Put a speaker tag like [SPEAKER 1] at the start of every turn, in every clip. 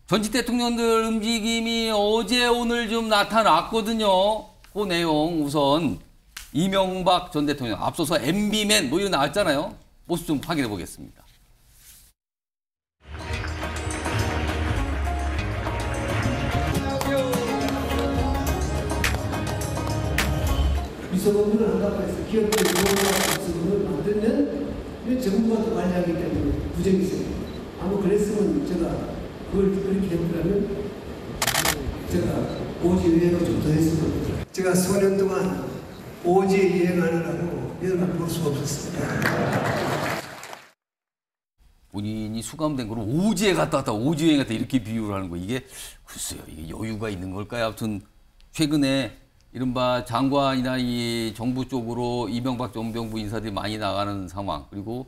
[SPEAKER 1] 전직 대통령들 움직임이 어제 오늘 좀 나타났거든요. 그 내용 우선 이명박 전 대통령 앞서서 MB맨 뭐 이런 나왔잖아요. 모습 좀 확인해 보겠습니다.
[SPEAKER 2] 위성업무를 한다고 해서 기업들이 위성업무를 만들면 정부가 또 관리하기 때문에 부정이 있어요. 아마 그랬으면 제가 그걸 그렇게 해보려면 제가 오지 여행을 좀 더 했을 겁니다. 제가 수년 동안 오지 여행하느라고 여행을 볼 수가 없었습니다.
[SPEAKER 1] 본인이 수감된 거로 오지에 갔다 왔다 오지 여행 갔다 이렇게 비유를 하는 거 이게 글쎄요 이게 여유가 있는 걸까요? 아무튼 최근에 이른바 장관이나 이 정부 쪽으로 이명박 전 정부 인사들이 많이 나가는 상황 그리고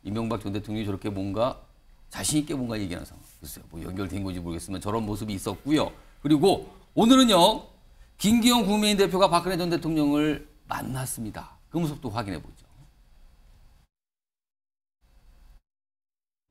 [SPEAKER 1] 이명박 전 대통령이 저렇게 뭔가 자신 있게 뭔가 얘기하는 상황 글쎄요 뭐 연결된 건지 모르겠지만 저런 모습이 있었고요. 그리고 오늘은요 김기현 국민의힘 대표가 박근혜 전 대통령을 만났습니다. 그 모습도 확인해 보죠.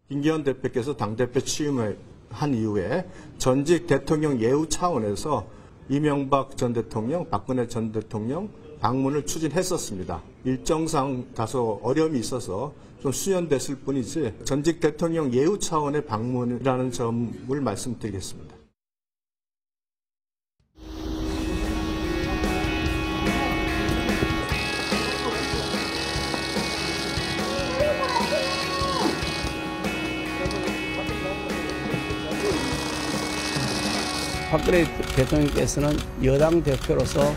[SPEAKER 3] 김기현 대표께서 당대표 취임을 한 이후에 전직 대통령 예우 차원에서 이명박 전 대통령, 박근혜 전 대통령 방문을 추진했었습니다. 일정상 다소 어려움이 있어서 좀 수연됐을 뿐이지 전직 대통령 예우 차원의 방문이라는 점을 말씀드리겠습니다.
[SPEAKER 4] 박근혜 대통령께서는 여당 대표로서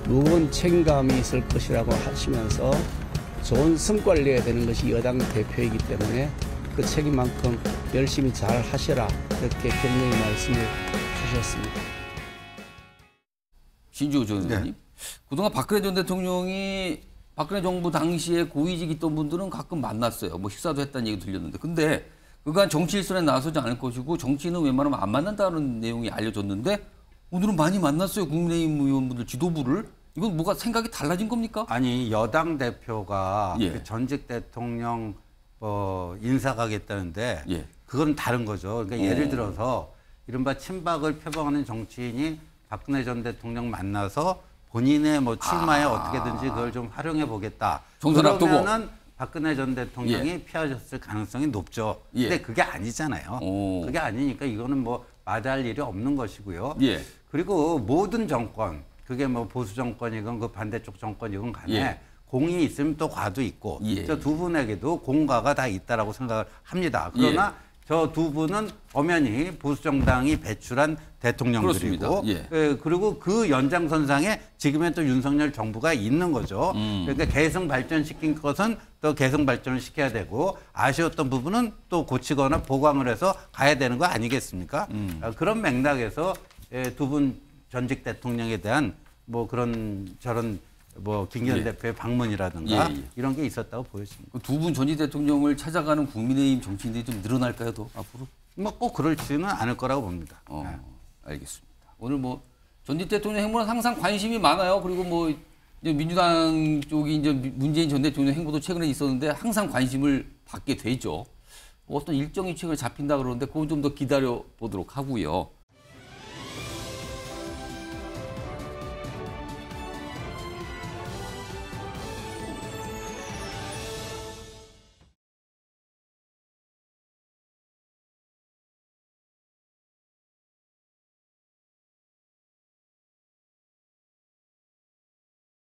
[SPEAKER 4] 무거운 책임감이 있을 것이라고 하시면서 좋은 성과를 내야 되는 것이 여당 대표이기 때문에 그 책임만큼 열심히 잘 하셔라 이렇게 격려의 말씀을 주셨습니다.
[SPEAKER 1] 신주호 전 의원님.
[SPEAKER 5] 네.
[SPEAKER 1] 그동안 박근혜 전 대통령이 박근혜 정부 당시에 고위직 있던 분들은 가끔 만났어요. 뭐 식사도 했다는 얘기 들렸는데. 근데 그간 정치 일선에 나서지 않을 것이고 정치인은 웬만하면 안 만난다는 내용이 알려졌는데 오늘은 많이 만났어요. 국민의힘 의원분들 지도부를. 이건 뭐가 생각이 달라진 겁니까?
[SPEAKER 5] 아니 여당 대표가
[SPEAKER 1] 예.
[SPEAKER 5] 그 전직 대통령 인사가겠다는데
[SPEAKER 1] 예.
[SPEAKER 5] 그건 다른 거죠. 그러니까 예를 들어서 이른바 친박을 표방하는 정치인이 박근혜 전 대통령 만나서 본인의 뭐 출마에 어떻게든지 그걸 좀 활용해 보겠다.
[SPEAKER 1] 총선 앞두고.
[SPEAKER 5] 그러면은 박근혜 전 대통령이
[SPEAKER 1] 예.
[SPEAKER 5] 피하셨을 가능성이 높죠.
[SPEAKER 1] 예.
[SPEAKER 5] 근데 그게 아니잖아요. 그게 아니니까 이거는 뭐 마다할 일이 없는 것이고요.
[SPEAKER 1] 예.
[SPEAKER 5] 그리고 모든 정권, 그게 뭐 보수 정권이건 그 반대쪽 정권이건 간에
[SPEAKER 1] 예.
[SPEAKER 5] 공이 있으면 또 과도 있고
[SPEAKER 1] 예.
[SPEAKER 5] 저 두 분에게도 공과가 다 있다라고 생각을 합니다. 그러나 저 두 분은 엄연히 보수 정당이 배출한 대통령들이고
[SPEAKER 1] 그렇습니다.
[SPEAKER 5] 그리고 그 연장선상에 지금의 또 윤석열 정부가 있는 거죠. 그러니까 개성 발전시킨 것은 또 개성 발전을 시켜야 되고 아쉬웠던 부분은 또 고치거나 보강을 해서 가야 되는 거 아니겠습니까? 그런 맥락에서 두 분 전직 대통령에 대한 뭐 그런 저런 뭐 김기현 대표의 방문이라든가 이런 게 있었다고 보여집니다.
[SPEAKER 1] 두 분 전직 대통령을 찾아가는 국민의힘 정치인들이 좀 늘어날까요, 더 앞으로?
[SPEAKER 5] 뭐 꼭 그럴지는 않을 거라고 봅니다.
[SPEAKER 1] 알겠습니다. 오늘 뭐 전직 대통령 행보는 항상 관심이 많아요. 그리고 뭐 이제 민주당 쪽이 이제 문재인 전 대통령 행보도 최근에 있었는데 항상 관심을 받게 되죠. 어떤 일정 위치가 잡힌다 그러는데 그건 좀 더 기다려 보도록 하고요.